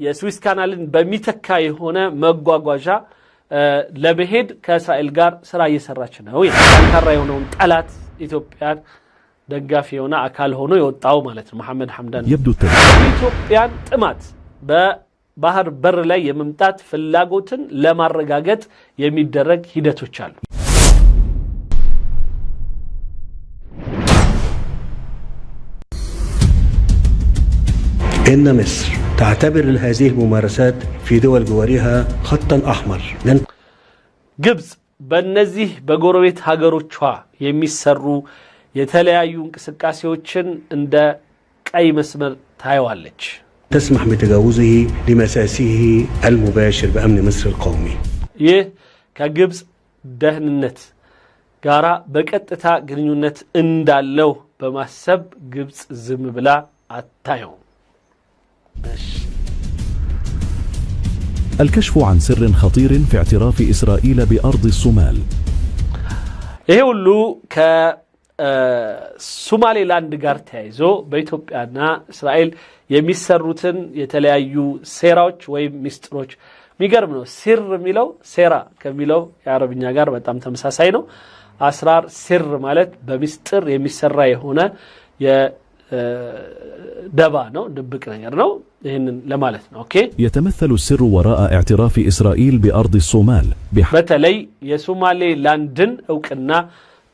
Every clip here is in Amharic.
የስዊስ ካናልን በሚተካ የሆነ መጓጓዣ ለመሄድ ከእስራኤል ጋር ስራ እየሰራች ነው። ጠንካራ የሆነውን ጠላት ኢትዮጵያን ደጋፊ የሆነ አካል ሆኖ የወጣው ማለት ነው መሐመድ ሐምዳን ኢትዮጵያን ጥማት በባህር በር ላይ የመምጣት ፍላጎትን ለማረጋገጥ የሚደረግ ሂደቶች አሉ። إن مصر تعتبر هذه الممارسات في دول جوارها خطا أحمر. ግብጽ በእነዚህ በጎረቤት ሀገሮቿ የሚሰሩ የተለያዩ እንቅስቃሴዎችን እንደ ቀይ መስመር ታይዋለች። تسمح بتجاوزه لمساسه المباشر بأمن مصر القومي. ይህ ከግብጽ ደህንነት ጋራ በቀጥታ ግንኙነት እንዳለው በማሰብ ግብጽ ዝም ብላ አታየው። الكشف عن سر خطير في اعتراف إسرائيل بأرض الصومال. ይሄ ሁሉ ከሶማሌላንድ ጋር ተያይዞ በኢትዮጵያና እስራኤል የሚሰሩትን የተለያዩ ሴራዎች ወይም ሚስጥሮች የሚገርም ነው። ሲር የሚለው ሴራ ከሚለው የአረብኛ ጋር በጣም ተመሳሳይ ነው። አስራር ሲር ማለት በሚስጥር የሚሰራ የሆነ دبا نو دبك ነገር ነው ይሄንን ለማለት ነው። ኦኬ يتمثل السر وراء اعتراف إسرائيل بأرض الصومال በተለይ የሶማሌ ላንድን እውቅና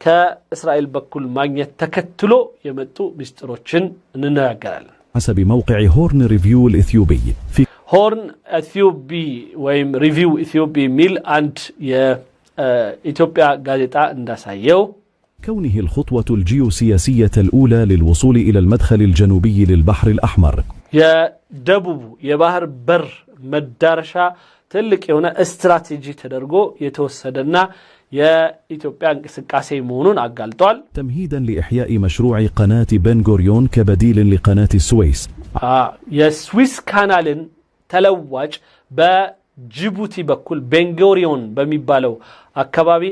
ከእስራኤል በኩል ማግኘት ተከትሎ የመጡ ሚስጥሮችን እንነጋገራለን። حسب موقع هورن ريفيو الإثيوبي في هورن إثيوبي ወይም ሪቪው ኢትዮጵ ሚል አንድ የኢትዮጵያ ጋዜጣ እንዳሳየው كونه الخطوة الجيوسياسية الأولى للوصول إلى المدخل الجنوبي للبحر الأحمر. يا دبوب يا بحر بر مدارشا تلك يونا استراتيجي تدرجو يتوسدنا يا إثيوبيا انقساقاسي مهونون አጋልጧል تمهيدا لإحياء مشروع قناة بن غوريون كبديل لقناة السويس. የስዊስ ካናልን ተለዋጭ በጅቡቲ በኩል ቤንጎሪዮን በሚባለው አካባቢ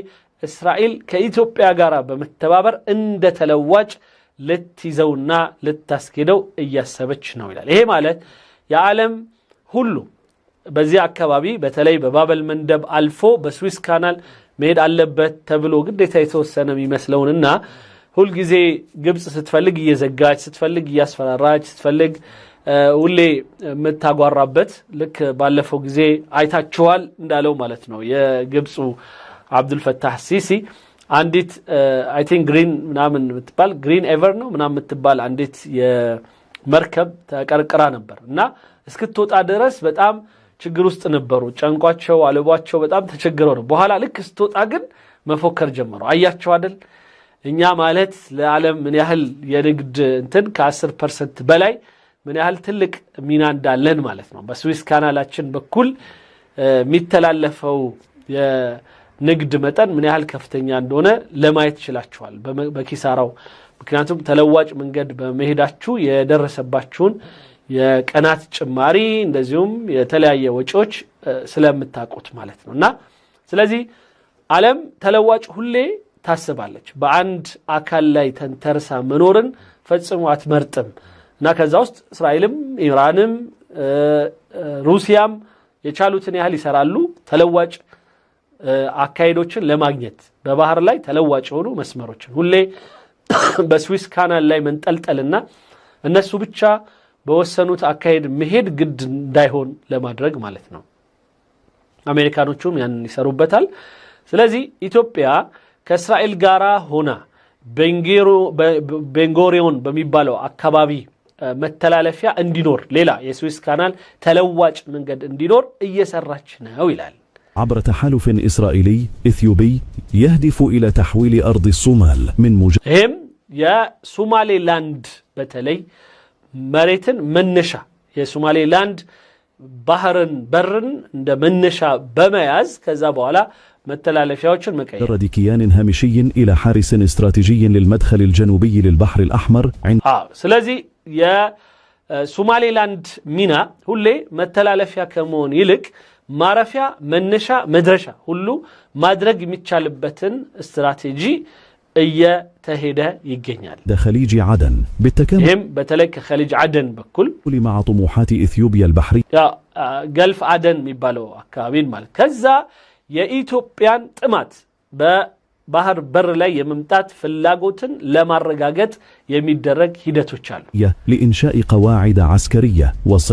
እስራኤል ከኢትዮጵያ ጋር በመተባበር እንደ ተለዋጭ ልትይዘውና ልታስኬደው እያሰበች ነው ይላል። ይሄ ማለት የዓለም ሁሉ በዚህ አካባቢ በተለይ በባበል መንደብ አልፎ በስዊስ ካናል መሄድ አለበት ተብሎ ግዴታ የተወሰነ የሚመስለውንና ሁሉ ጊዜ ግብጽ ስትፈልግ እየዘጋች ስትፈልግ እያስፈራራች ስትፈልግ ሁሌ መታጓራበት ልክ ባለፈው ጊዜ አይታችኋል እንዳለው ማለት ነው የግብጹ አብዱልፈታህ ሲሲ አንዲት አይ ቲንክ ግሪን ምናምን ምትባል ግሪን ኤቨር ነው ምናምን ምትባል አንዲት የመርከብ ተቀርቅራ ነበር እና እስክትወጣ ድረስ በጣም ችግር ውስጥ ነበሩ። ጨንቋቸው አለቧቸው በጣም ተቸግረው ነው። በኋላ ልክ ስትወጣ ግን መፎከር ጀመሩ። አያቸው አይደል እኛ ማለት ለዓለም ምን ያህል የንግድ እንትን ከ10% በላይ ምን ያህል ትልቅ ሚና እንዳለን ማለት ነው። በስዊስ ካናላችን በኩል የሚተላለፈው ንግድ መጠን ምን ያህል ከፍተኛ እንደሆነ ለማየት ይችላልችኋል በኪሳራው። ምክንያቱም ተለዋጭ መንገድ በመሄዳችሁ የደረሰባችሁን የቀናት ጭማሪ እንደዚሁም የተለያየ ወጪዎች ስለምታውቁት ማለት ነውና ስለዚህ ዓለም ተለዋጭ ሁሌ ታስባለች። በአንድ አካል ላይ ተንተርሳ መኖርን ፈጽሞ አትመርጥም እና ከዛ ውስጥ እስራኤልም ኢራንም ሩሲያም የቻሉትን ያህል ይሰራሉ ተለዋጭ አካይዶችን ለማግኘት በባህር ላይ ተለዋጭ ሆኑ መስመሮችን ሁሌ በስዊስ ካናል ላይ መንጠልጠልና እነሱ ብቻ በወሰኑት አካይድ መሄድ ግድ እንዳይሆን ለማድረግ ማለት ነው። አሜሪካኖቹም ያንን ይሰሩበታል። ስለዚህ ኢትዮጵያ ከእስራኤል ጋራ ሆና ቤንጎሪዮን በሚባለው አካባቢ መተላለፊያ እንዲኖር ሌላ የስዊስ ካናል ተለዋጭ መንገድ እንዲኖር እየሰራች ነው ይላል። عبر تحالف إسرائيلي إثيوبي يهدف إلى تحويل أرض الصومال من هم يا صومالي لاند بتلي مريتن منشا يا صومالي لاند بحرن برن عند منشا بمياز كذا بوالا متلالفياوچن مكاي رد كيان هامشي إلى حارس استراتيجي للمدخل الجنوبي للبحر الأحمر عند سلازي يا صومالي لاند مينا هولي متلالفيا كمون يلك ማረፊያ መነሻ መድረሻ ሁሉ ማድረግ የሚቻልበትን ስትራቴጂ እየተሄደ ይገኛል خليج عدن بالتكامل هم بتلك خليج عدن بكل مع طموحات إثيوبيا البحرية يا جلف عدن የሚባለው አካባቢን ማለት ከዛ የኢትዮጵያን ጥማት በባህር በር ላይ የመምጣት ፍላጎትን ለማረጋገጥ የሚደረግ ሂደቶች አሉ لإنشاء قواعد عسكرية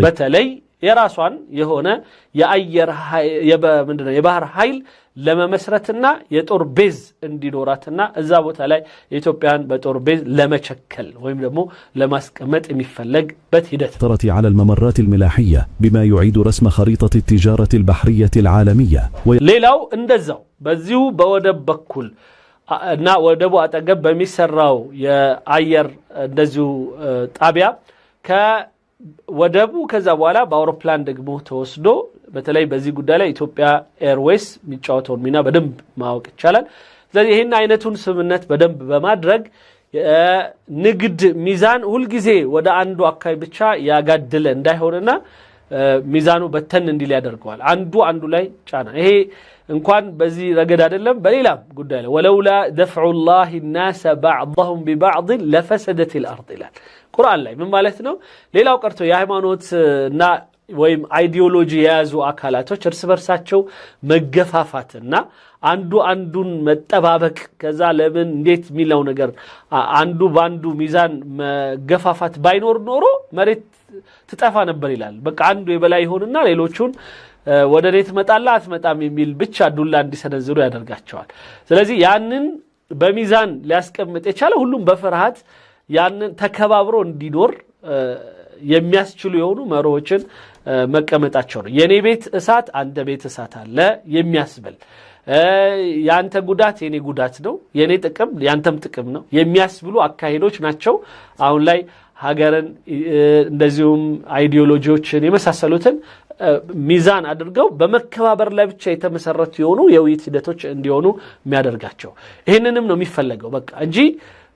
በተለይ የራሷን የሆነ የአየር የባህር ኃይል ለመመስረትና የጦር ቤዝ እንዲኖራትና እዛ ቦታ ላይ የኢትዮጵያን በጦር ቤዝ ለመቸከል ወይም ደግሞ ለማስቀመጥ የሚፈለግበት ሂደት على الممرات الملاحية بما يعيد رسم خريطة التجارة البحرية العالمية ሌላው እንደዛው በዚሁ በወደብ በኩል እና ወደቡ አጠገብ በሚሰራው የአየር እንደዚሁ ጣቢያ ወደቡ ከዛ በኋላ በአውሮፕላን ደግሞ ተወስዶ በተለይ በዚህ ጉዳይ ላይ ኢትዮጵያ ኤርዌይስ የሚጫወተው ሚና በደንብ ማወቅ ይቻላል ስለዚህ ይሄን አይነቱን ስምምነት በደንብ በማድረግ ንግድ ሚዛን ሁሉ ጊዜ ወደ አንዱ አካባቢ ብቻ ያጋደለ እንዳይሆንና ሚዛኑ በተን እንዲል ያደርገዋል አንዱ ላይ ጫና ይሄ እንኳን በዚህ ረገድ አይደለም በሌላም ጉዳይ ላይ ወለውላ دفع الله الناس بعضهم ببعض لفسدت الارض ይላል ቁርአን ላይ ምን ማለት ነው ሌላው ቀርቶ የሃይማኖትና ወይም አይዲዮሎጂ የያዙ አካላቶች እርስ በርሳቸው መገፋፋትና አንዱን መጠባበቅ ከዛ ለምን እንዴት ሚላው ነገር አንዱ ባንዱ ሚዛን መገፋፋት ባይኖር ኖሮ መሬት ትጠፋ ነበር ይላል በቃ አንዱ የበላይ ይሆንና ሌሎቹን ወደ ሬት መጣላ አትመጣም የሚል ብቻ ዱላ እንዲሰነዝሩ ያደርጋቸዋል ስለዚህ ያንን በሚዛን ሊያስቀምጥ የቻለ ሁሉም በፍርሃት ያንን ተከባብሮ እንዲኖር የሚያስችሉ የሆኑ መሮዎችን መቀመጣቸው ነው የኔ ቤት እሳት አንተ ቤት እሳት አለ የሚያስብል ያንተ ጉዳት የኔ ጉዳት ነው የኔ ጥቅም ያንተም ጥቅም ነው የሚያስብሉ አካሄዶች ናቸው አሁን ላይ ሀገርን እንደዚሁም አይዲዮሎጂዎችን የመሳሰሉትን ሚዛን አድርገው በመከባበር ላይ ብቻ የተመሰረቱ የሆኑ የውይይት ሂደቶች እንዲሆኑ የሚያደርጋቸው ይሄንንም ነው የሚፈልገው በቃ እንጂ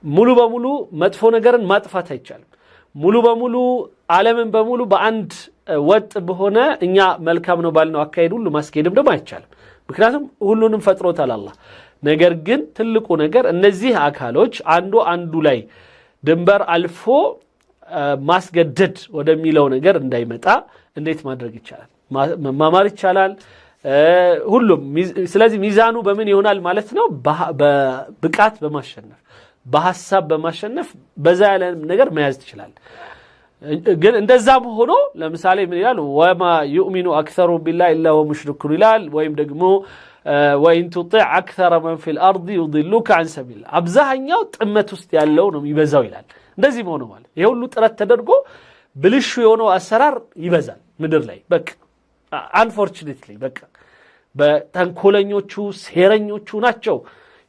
ሙሉ በሙሉ መጥፎ ነገርን ማጥፋት አይቻልም ሙሉ በሙሉ ዓለምን በሙሉ በአንድ ወጥ በሆነ እኛ መልካም ነው ባልነው አካሄድ ሁሉ ማስኬድም ደግሞ አይቻልም ምክንያቱም ሁሉንም ፈጥሮታል አላህ ነገር ግን ትልቁ ነገር እነዚህ አካሎች አንዱ ላይ ድንበር አልፎ ማስገደድ ወደሚለው ነገር እንዳይመጣ እንዴት ማድረግ ይቻላል ማማር ይቻላል ሁሉም ስለዚህ ሚዛኑ በምን ይሆናል ማለት ነው በብቃት በማሸነፍ በሐሳብ በማሸነፍ በዛ ያለ ነገር መያዝ ይችላል ግን እንደዛም ሆኖ ለምሳሌ ምን ይላል ወማ يؤمن اكثر بالله الا هو مشرك ይላል ወይም ደግሞ وان تطيع اكثر من في الارض يضلوك عن سبيل الله አብዛኛው ጥመት ውስጥ ያለው ነው ይበዛው ይላል እንደዚህ ሆኖ ማለት ይሄ ሁሉ ጥረት ተደርጎ ብልሹ የሆነው አሰራር ይበዛል ምድር ላይ በቃ unfortunately በቃ በተንኮለኞቹ ሴረኞቹ ናቸው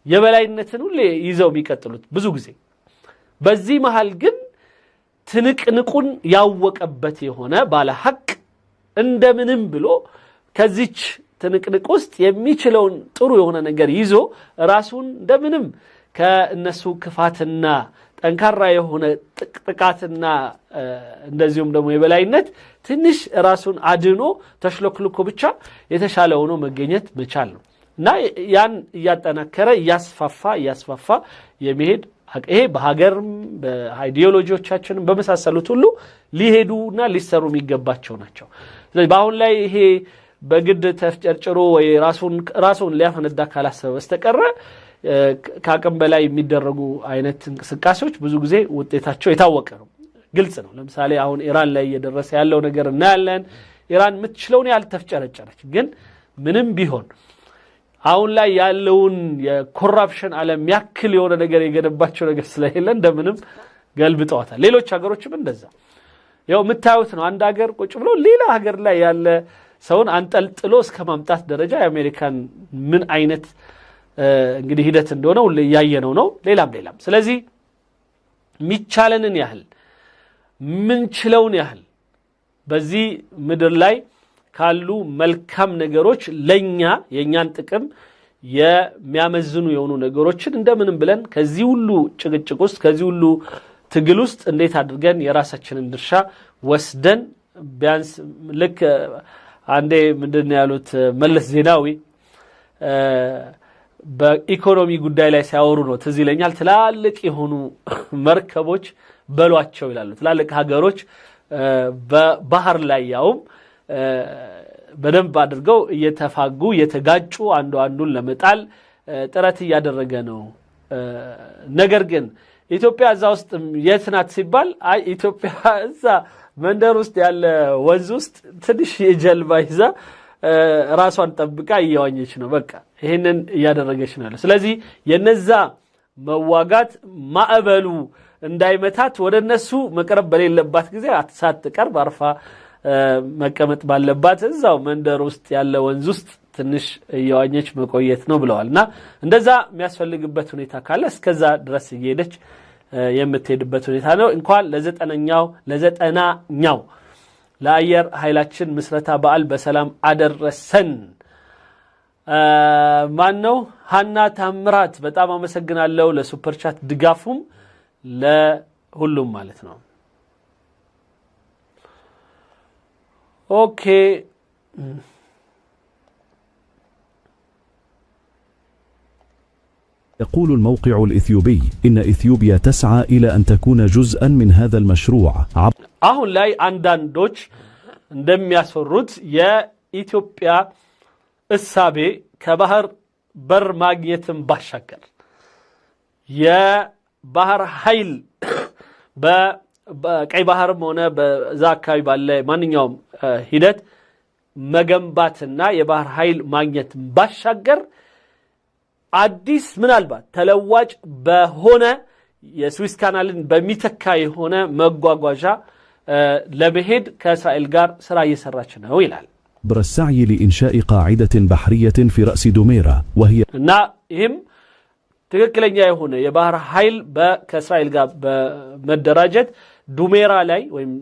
የበላይነትን ሁሉ ይዘው የሚቀጥሉት ብዙ ጊዜ በዚህ መሃል ግን ትንቅንቁን ያወቀበት የሆነ ባለ ሐቅ እንደምንም ብሎ ከዚች ትንቅንቅ ውስጥ የሚችለውን ጥሩ የሆነ ነገር ይዞ ራሱን እንደምንም ከነሱ ክፋትና ጠንካራ የሆነ ጥቃትና እንደዚሁም ደግሞ የበላይነት ትንሽ ራሱን አድኖ ተሽሎክልኮ ብቻ የተሻለ ሆኖ መገኘት መቻል ነው እና ያን ያጠናከረ ያስፋፋ የሚሄድ ይሄ በሀገርም በአይዲዮሎጂዎቻችንም በመሳሰሉት ሁሉ ሊሄዱና ሊሰሩ የሚገባቸው ናቸው ስለዚህ በአሁን ላይ ይሄ በግድ ተፍጨርጭሮ ወይ ራሱን ሊያፈነዳ ካላሰበ በስተቀር ከአቅም በላይ የሚደረጉ አይነት እንቅስቃሴዎች ብዙ ጊዜ ውጤታቸው የታወቀ ነው ግልጽ ነው ለምሳሌ አሁን ኢራን ላይ እየደረሰ ያለው ነገር እናያለን ኢራን የምትችለውን ያልተፍጨረጨረች ግን ምንም ቢሆን አሁን ላይ ያለውን የኮራፕሽን ዓለም ያክል የሆነ ነገር የገነባቸው ነገር ስለሌለ እንደምንም ገልብጠዋታል ሌሎች ሀገሮችም እንደዛ ያው የምታዩት ነው አንድ ሀገር ቁጭ ብሎ ሌላ ሀገር ላይ ያለ ሰውን አንጠልጥሎ እስከ ማምጣት ደረጃ የአሜሪካን ምን አይነት እንግዲህ ሂደት እንደሆነ ሁሉ ያየነው ነው ሌላም ስለዚህ ሚቻለንን ያህል ምንችለውን ያህል በዚህ ምድር ላይ ካሉ መልካም ነገሮች ለኛ የኛን ጥቅም የሚያመዝኑ የሆኑ ነገሮችን እንደምንም ብለን ከዚህ ሁሉ ጭቅጭቅ ውስጥ ከዚህ ሁሉ ትግል ውስጥ እንዴት አድርገን የራሳችንን ድርሻ ወስደን ቢያንስ ልክ አንዴ ምንድነው ያሉት መለስ ዜናዊ በኢኮኖሚ ጉዳይ ላይ ሲያወሩ ነው ትዝ ይለኛል ትላልቅ የሆኑ መርከቦች በሏቸው ይላሉ ትላልቅ ሀገሮች በባህር ላይ ያውም በደንብ አድርገው እየተፋጉ እየተጋጩ አንዱን ለመጣል ጥረት ያደረገ ነው ነገር ግን ኢትዮጵያ እዛ ውስጥ የት ናት ሲባል አይ ኢትዮጵያ እዛ መንደር ውስጥ ያለ ወንዝ ውስጥ ትንሽ የጀልባ ይዛ ራሷን ጠብቃ እያዋኘች ነው በቃ ይሄንን ያደረገች ነው ስለዚህ የነዛ መዋጋት ማዕበሉ እንዳይመታት ወደነሱ መቅረብ በሌለባት ጊዜ ሳትቀርብ አርፋ መቀመጥ ባለባት እዛው መንደር ውስጥ ያለ ወንዝ ውስጥ ትንሽ እያዋኘች መቆየት ነው ብለዋልና እንደዛ የሚያስፈልግበት ሁኔታ ካለ እስከዛ ድረስ እየሄደች የምትሄድበት ሁኔታ ነው እንኳን ለዘጠናኛው ለአየር ኃይላችን ምስረታ በዓል በሰላም አደረሰን ማን ነው ሃና ታምራት በጣም አመሰግናለሁ ለሱፐር ቻት ድጋፉም ለሁሉም ማለት ነው ኦኬ يقول الموقع الإثيوبي إن إثيوبيا تسعى إلى أن تكون جزءا من هذا المشروع አሁን ላይ አንዳንዶች እንደሚያስፈሩት የኢትዮጵያ እሳቤ ከባህር በር ማግኘትም ባሻገር የባህር ኃይል በቀይ ባህርም ሆነ በዛ አካባቢ ባለ ማንኛውም ሂደት መገንባትና የባህር ኃይል ማግኘት ባሻገር አዲስ ምናልባት ተለዋጭ በሆነ የስዊስ ካናልን በሚተካ የሆነ መጓጓዣ ለመሄድ ከእስራኤል ጋር ስራ እየሰራች ነው ይላል بالسعي لإنشاء قاعدة بحرية في رأس دوميرا وهي እና ይህም ትክክለኛ የሆነ የባህር ኃይል ከእስራኤል ጋር በመደራጀት ዱሜራ ላይ ወይም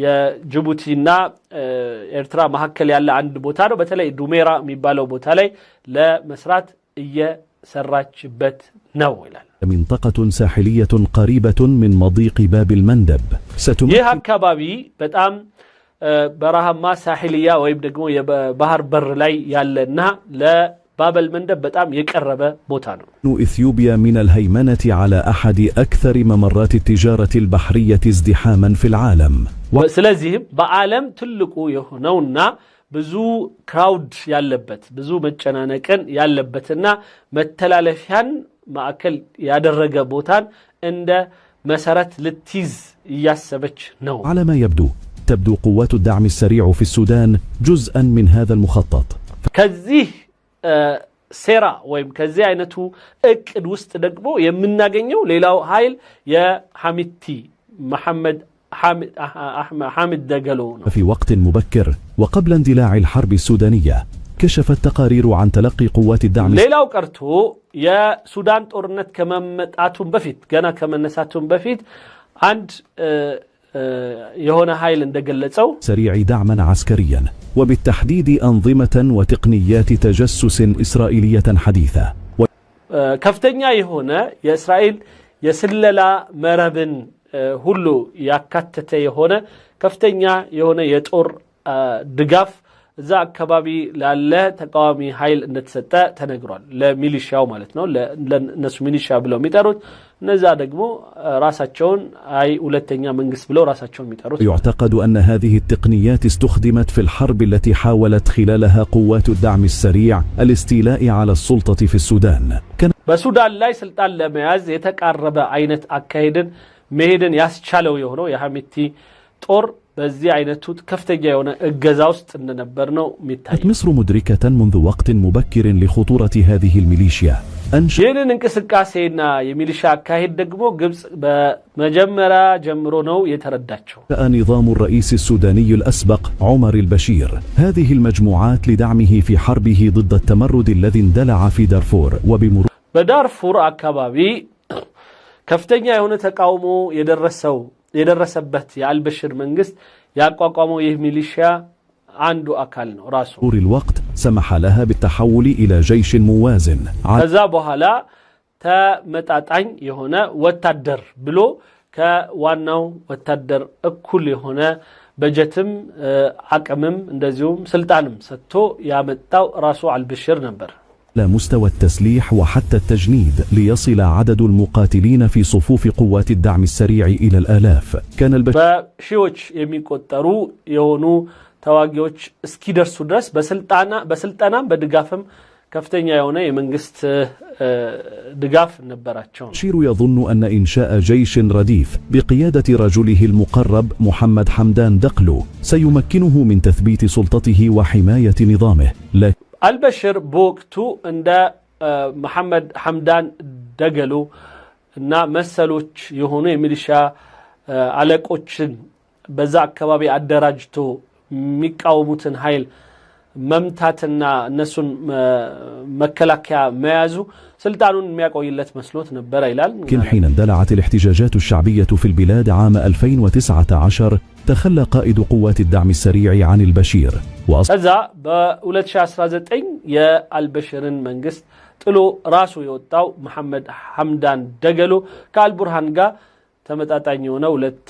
የጅቡቲና ኤርትራ መካከል ያለ አንድ ቦታ ነው በተለይ ዱሜራ የሚባለው ቦታ ላይ ለመስራት እየሰራችበት ነው ይላል منطقة ساحلية قريبة من مضيق باب المندب ይህ አካባቢ በጣም በረሃማ ሳሒልያ ወይም ደግሞ የባህር በር ላይ ያለና ለባብ المندب በጣም የቀረበ ቦታ ነው إثيوبيا من الهيمنة على أحد أكثر ممرات التجارة البحرية ازدحاما في العالم ስለዚህም በዓለም ትልቁ የሆነውና ብዙ ክራውድ ያለበት ብዙ መጨናነቅን ያለበትና መተላለፊያን ማዕከል ያደረገ ቦታን እንደ መሰረት ልትይዝ እያሰበች ነው على ما تبدو قوات الدعم السريع في السودان جزءا من هذا المخطط ከዚህ ሴራ ወይም ከዚህ አይነቱ እቅድ ውስጥ ደግሞ የምናገኘው ሌላው ኃይል የሐሚቲ መሐመድ حامد دغلو في وقت مبكر وقبل اندلاع الحرب السودانية كشفت تقارير عن تلقي قوات الدعم ሌላው ቀርቶ የሱዳን ጦርነት ከመመጣቱም በፊት ገና ከመነሳቱም በፊት አንድ የሆነ ኃይል እንደገለጸው سريع دعما عسكريا وبالتحديد أنظمة وتقنيات تجسس إسرائيلية حديثة ከፍተኛ የሆነ የእስራኤል የስለላ መረብን ሁሉ ያካተተ የሆነ ከፍተኛ የሆነ የጦር ድጋፍ እዛ አካባቢ ላለ ተቃዋሚ ኃይል እንደተሰጠ ተነግሯል ለሚሊሻው ማለት ነው ለነሱ ሚሊሻ ብለው የሚጠሩት እነዛ ደግሞ ራሳቸውን አይ ሁለተኛ መንግስት ብለው ራሳቸውን የሚጠሩት يعتقد أن هذه التقنيات استخدمت في الحرب التي حاولت خلالها قوات الدعم السريع الاستيلاء على السلطة في السودان በሱዳን ላይ ስልጣን ለመያዝ የተቃረበ አይነት አካሄድን መሄድን ያስቻለው የሆነው የሐሚቲ ጦር በዚህ አይነቱ ከፍተኛ የሆነ እገዛ ውስጥ እንደነበር ነው የሚታየው مصر مدركة منذ وقت مبكر لخطورة هذه الميليشيا ይህንን እንቅስቃሴና የሚሊሻ አካሄድ ደግሞ ግብጽ በመጀመሪያ ጀምሮ ነው የተረዳቸው نظام الرئيس السوداني الأسبق عمر البشير هذه المجموعات لدعمه في حربه ضد التمرد الذي اندلع في دارفور وبمرور በዳርፉር አካባቢ ከፍተኛ የሆነ ተቃውሞ የደረሰበት የአልበሽር መንግስት ያቋቋመው ይህ ሚሊሻ አንዱ አካል ነው ራሱ الوقت سمح لها بالتحول إلى جيش موازن ከዛ በኋላ ተመጣጣኝ የሆነ ወታደር ብሎ ከዋናው ወታደር እኩል የሆነ በጀትም አቅምም እንደዚሁም ስልጣንም ሰጥቶ ያመጣው ራሱ አልበሽር ነበር مستوى التسليح وحتى التجنيد ليصل عدد المقاتلين في صفوف قوات الدعم السريع إلى الآلاف. كان በሺዎች የሚቆጠሩ የሆኑ ተዋጊዎች እስኪደርሱ ድረስ በስልጣናም በድጋፍም ከፍተኛ የሆነ የመንግስት ድጋፍ ነበራቸው። البشير يظن أن إنشاء جيش رديف بقيادة رجله المقرب محمد حمدان دقلو سيمكنه من تثبيت سلطته وحماية نظامه. البشير بوقتو عند محمد حمدان دقلو እና መሰሎች የሆኑ የሚሊሻ አለቆችን በዛ አካባቢ አደራጅቶ የሚቃወሙትን ኃይል መምታትና እነሱን መከላከያ መያዙ سلطانون مياقويلت مسلوت نبرا ይላል። لكن حين اندلعت الاحتجاجات الشعبية في البلاد عام 2019 تخلى قائد قوات الدعم السريع عن البشير ከዛ በ2019 የአልበሽርን መንግስት ጥሎ ራሱ የወጣው መሐመድ ሐምዳን ደገሎ ከአልቡርሃን ጋር ተመጣጣኝ የሆነ ሁለት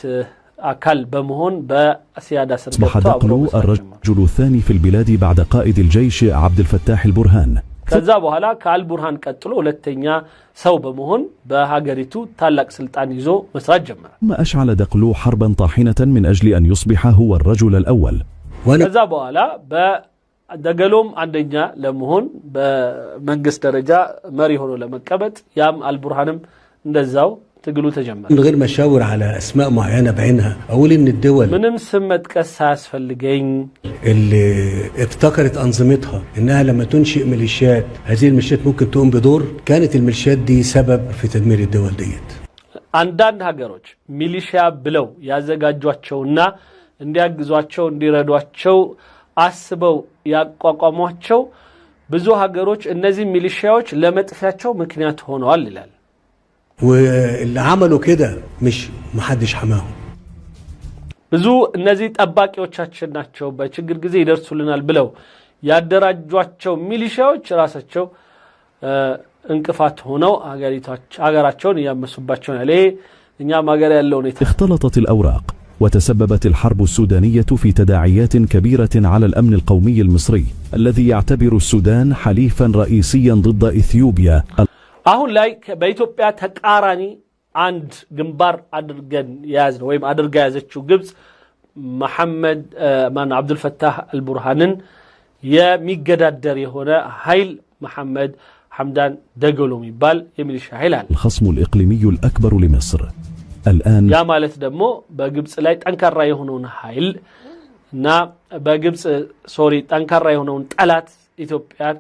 أكل بمهون بسيادة سرقة. أصبح دقلو الرجل الثاني في البلاد بعد قائد الجيش عبد الفتاح البرهان. كذا بهلا كالبرهان قتلوا للتنيا سو بمهون بهاجريتو تالك سلطان يزو مسرج جمع. ثم أشعل دقلو حربا طاحنة من أجل أن يصبح هو الرجل الأول. كذا بهلا بدقلوم عندنا لمهون بمنقص درجة مريهون لما كبت يام البرهانم ندزاو تقولوا تجمع من غير ما اشاور على اسماء معينه بعينها. اقول ان الدول من مسمت كساس فالجين اللي ابتكرت انظمتها انها لما تنشئ ميليشيات، هذه الميليشيات ممكن تقوم بدور، كانت الميليشيات دي سبب في تدمير الدول ديت. አንዳንድ ሀገሮች ሚሊሺያ ብለው ያዘጋጇቸውና እንዲያግዟቸው እንዲረዷቸው አስበው ያቋቋሟቸው ብዙ ሀገሮች እነዚህ ሚሊሺያዎች ለመጥፊያቸው ምክንያት ሆነዋል ይላል። واللي عملوا كده مش محدش حماهم. ብዙ እነዚህ ጠባቂዎቻችን ናቸው በችግር ጊዜ ይደርሱልናል ብለው ያደራጇቸው ሚሊሺያዎች ራሳቸው እንቅፋት ሆነው አገራቸውን ያመሱባቸው ነው። እኛም ሀገር ያለው ነው። اختلطت الأوراق وتسببت الحرب السودانية في تداعيات كبيرة على الأمن القومي المصري الذي يعتبر السودان حليفا رئيسيا ضد إثيوبيا. አሁን ላይ በኢትዮጵያ ተቃራኒ አንድ ግንባር አድርገን ያዝነው ወይም አድርጋ ያዘችው ግብጽ መሐመድ አብዱል ፈታህ አልቡርሃንን የሚገዳደር የሆነ ኃይል መሐመድ ሐምዳን ደገሎ የሚባል የሚሊሻ ኃይል አለ። الخصم الإقليمي الأكبر لمصر الآن ያ ማለት ደግሞ በግብጽ ላይ ጠንካራ የሆነውን ኃይል እና በግብጽ ጠንካራ የሆነውን ጠላት ኢትዮጵያን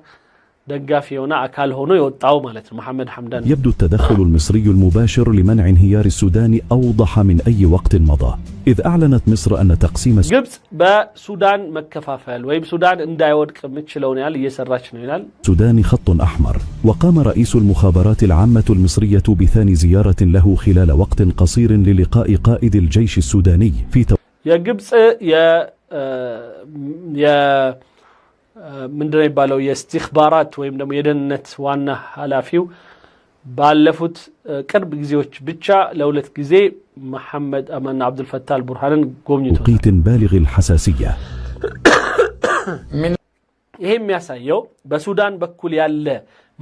دقافي هنا أكل هنا يوطاو مالت محمد حمدان. يبدو التدخل المصري المباشر لمنع انهيار السودان أوضح من أي وقت مضى، إذ أعلنت مصر أن تقسيم جبت بسودان مكفافل ويب سودان اندايود كمتشلون يال يسرچنو يال السودان خط أحمر. وقام رئيس المخابرات العامة المصرية بثاني زيارة له خلال وقت قصير للقاء قائد الجيش السوداني في يا جبت يا ምንድነው ይባለው የእስቲኽባራት ወይም ደግሞ የደህንነት ዋና ኃላፊው ባለፉት ቅርብ ጊዜዎች ብቻ ለሁለት ጊዜ መሐመድ አብዱል ፈታህ አልቡርሃንን ጎብኝቷል። توقيت بالغ الحساسية ይሄ የሚያሳየው በሱዳን በኩል ያለ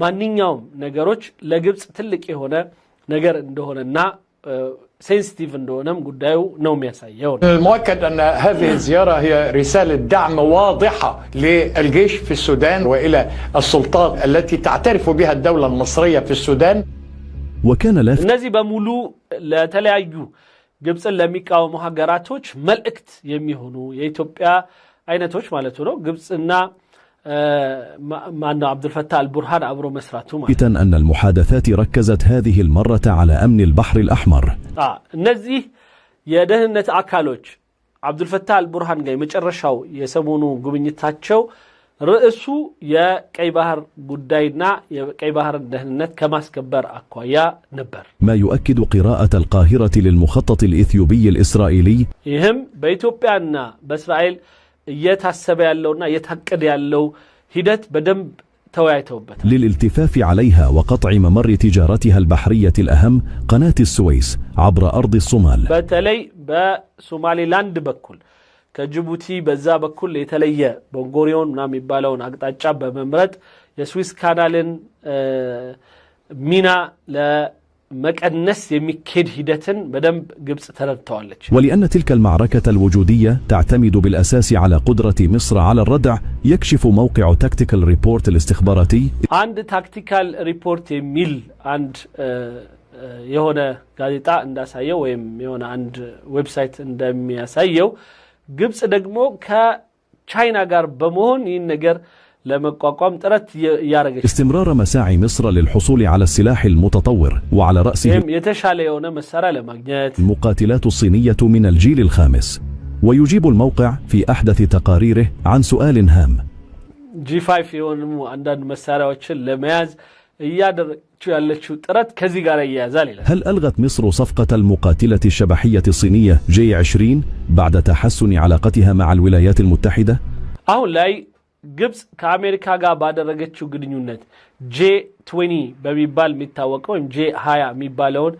ማንኛውም ነገሮች ለግብጽ ትልቅ የሆነ ነገር እንደሆነና سنسيتيف እንደሆነም ጉዳዩ ነው የሚያሳየው። المؤكد أن هذه الزيارة هي رسالة دعم واضحة للجيش في السودان وإلى السلطات التي تعترف بها الدولة المصرية في السودان. وكان لا እነዚህ በሙሉ ለተለያዩ ግብጽን ለሚቃወሙ ሀገራቶች መልእክት የሚሆኑ የኢትዮጵያ አይነቶች ማለት ነው። ግብጽና عبد الفتاح البرهان عبرو مسراتو. أن المحادثات ركزت هذه المرة على أمن البحر الأحمر. نزيه يدهنت أكالوج عبد الفتاح البرهان جاي مجرشاو يسمونه قبنيتاتشو رئيسو يا كي بحر قداينا يا كي بحر دهنت كماس كبر أكوايا نبر. ما يؤكد قراءة القاهرة للمخطط الإثيوبي الإسرائيلي. يهم بإثيوبيا بإسرائيل يتحسب يالونا يتحقد يالو هدت بدنب توعيتوبت للالتفاف عليها وقطع ممر تجارتها البحرية الأهم قناة السويس عبر أرض الصومال. بتلي بسومالي لاند بكل ከጅቡቲ በዛ በኩል የተለየ ቦንጎሪዮን ምናምን የሚባለውን አቅጣጫ በመምረጥ የስዊስ ካናልን ሚና ለመቀነስ የሚኬድ ሂደትን በደንብ ግብጽ ተረድተዋለች። ولأن تلك المعركة الوجودية تعتمد بالأساس على قدرة مصر على الردع، يكشف موقع تكتيكال ريبورت الاستخباراتي عند تكتيكال ريبورت የሚል አንድ የሆነ ጋዜጣ እንዳሳየው ወይም የሆነ አንድ ዌብሳይት እንደሚያሳየው ግብጽ ደግሞ ከቻይና ጋር በመሆን ይህን ነገር ለመቋቋም ጥረት ያረጋች استمرار مساعي مصر للحصول على السلاح المتطور وعلى رأسه የተሻለ የሆነ መሳሪያ ለማግኘት المقاتلات الصينية من الجيل الخامس. ويجيب الموقع في أحدث تقاريره عن سؤال هام: G5 የሆኑ አንዳንድ መሳሪያዎችን ለመያዝ እያደረገችው ያለችው ጥረት ከዚህ ጋር ይያዛል ይላል። هل ألغت مصر صفقة المقاتلة الشبحية الصينية J20 بعد تحسن علاقتها مع الولايات المتحدة؟ አሁን ላይ ግብጽ ከአሜሪካ ጋር ባደረገችው ግንኙነት J20 በሚባል የሚታወቀው ወይም J20 የሚባለውን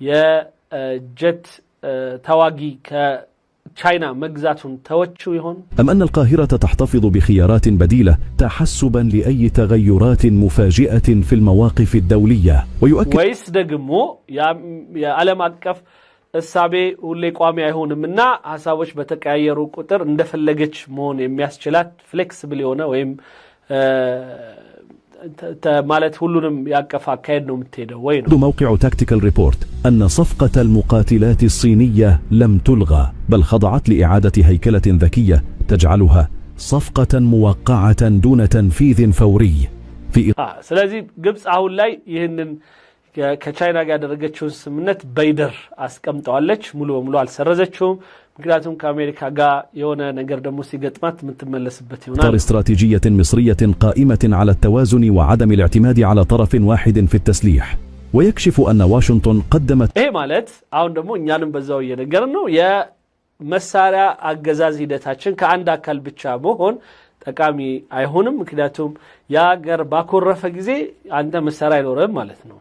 የጀት ተዋጊ ከቻይና መግዛቱን ተወችው ይሆን? أم أن القاهرة تحتفظ بخيارات بديلة تحسبا لأي تغيرات مفاجئة في المواقف الدولية؟ ويؤكد ወይስ ደግሞ የዓለም አቀፍ እሳቤ ሁሌ ቋሚ አይሆንምና ሐሳቦች በተቀያየሩ ቁጥር እንደፈለገች መሆን የሚያስችላት ፍሌክሲብል የሆነ ወይም ማለት ሁሉንም ያቀፈ አካሄድ ነው የምትሄደው ወይ ነው? موقع تكتيكال ريبورت أن صفقة المقاتلات الصينية لم تلغى، بل خضعت لإعادة هيكلة ذكية تجعلها صفقة موقعة دون تنفيذ فوري. ስለዚህ ግብጽ አሁን ላይ ይህንን ከቻይና ጋር ያደረገችውን ስምምነት በይደር አስቀምጠዋለች። ሙሉ በሙሉ አልሰረዘችውም። ምክንያቱም ከአሜሪካ ጋር የሆነ ነገር ደግሞ ሲገጥማት የምትመለስበት ይሆናል። إطار استراتيجية مصرية قائمة على التوازن وعدم الاعتماد على طرف واحد في التسليح. ويكشف أن واشنطن قدمت ይሄ ማለት አሁን ደግሞ እኛንም በዛው እየነገርን ነው የመሳሪያ አገዛዝ ሂደታችን ከአንድ አካል ብቻ መሆን ጠቃሚ አይሆንም። ምክንያቱም ያገር ባኮረፈ ጊዜ አንተ መሳሪያ አይኖርም ማለት ነው።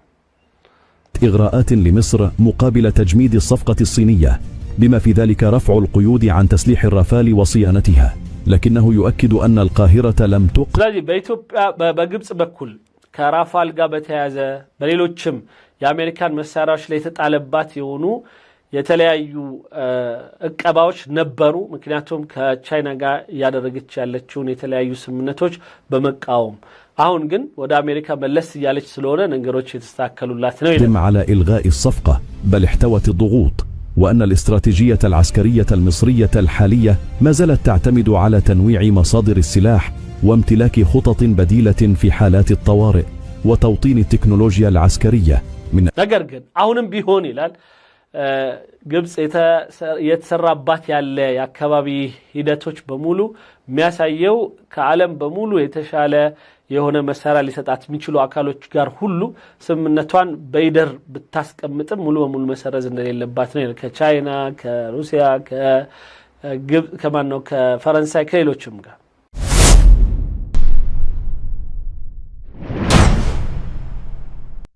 إغراءات لمصر مقابل تجميد الصفقة الصينية، بما في ذلك رفع القيود عن تسليح الرافال وصيانتها، لكنه يؤكد أن القاهرة لم تقل. ስለዚህ በኢትዮጵያ በግብጽ በኩል ከራፋል ጋር በተያያዘ በሌሎችም የአሜሪካን መሳሪያዎች ላይ የተጣለባት የሆኑ የተለያዩ እቀባዎች ነበሩ። ምክንያቱም ከቻይና ጋር ያደረገች ያለችውን የተለያዩ ስምምነቶች በመቃወም አሁን ግን ወደ አሜሪካ መለስ ያለች ስለሆነ ነገሮች የተስተካከሉላት ነው ይላል። على إلغاء الصفقة بل احتوت الضغوط، وأن الاستراتيجية العسكرية المصرية الحالية ما زالت تعتمد على تنويع مصادر السلاح وامتلاك خطط بديلة في حالات الطوارئ وتوطين التكنولوجيا العسكرية من ነገር ግን አሁንም ቢሆን ይላል ግብጽ የተሰራባት ያለ የአካባቢ ሂደቶች በሙሉ የሚያሳየው ከዓለም በሙሉ የተሻለ የሆነ መሳሪያ ሊሰጣት የሚችሉ አካሎች ጋር ሁሉ ስምምነቷን በይደር ብታስቀምጥም ሙሉ በሙሉ መሰረዝ እንደሌለባት ነው። ከቻይና፣ ከሩሲያ፣ ከግብጽ፣ ከፈረንሳይ ከሌሎችም ጋር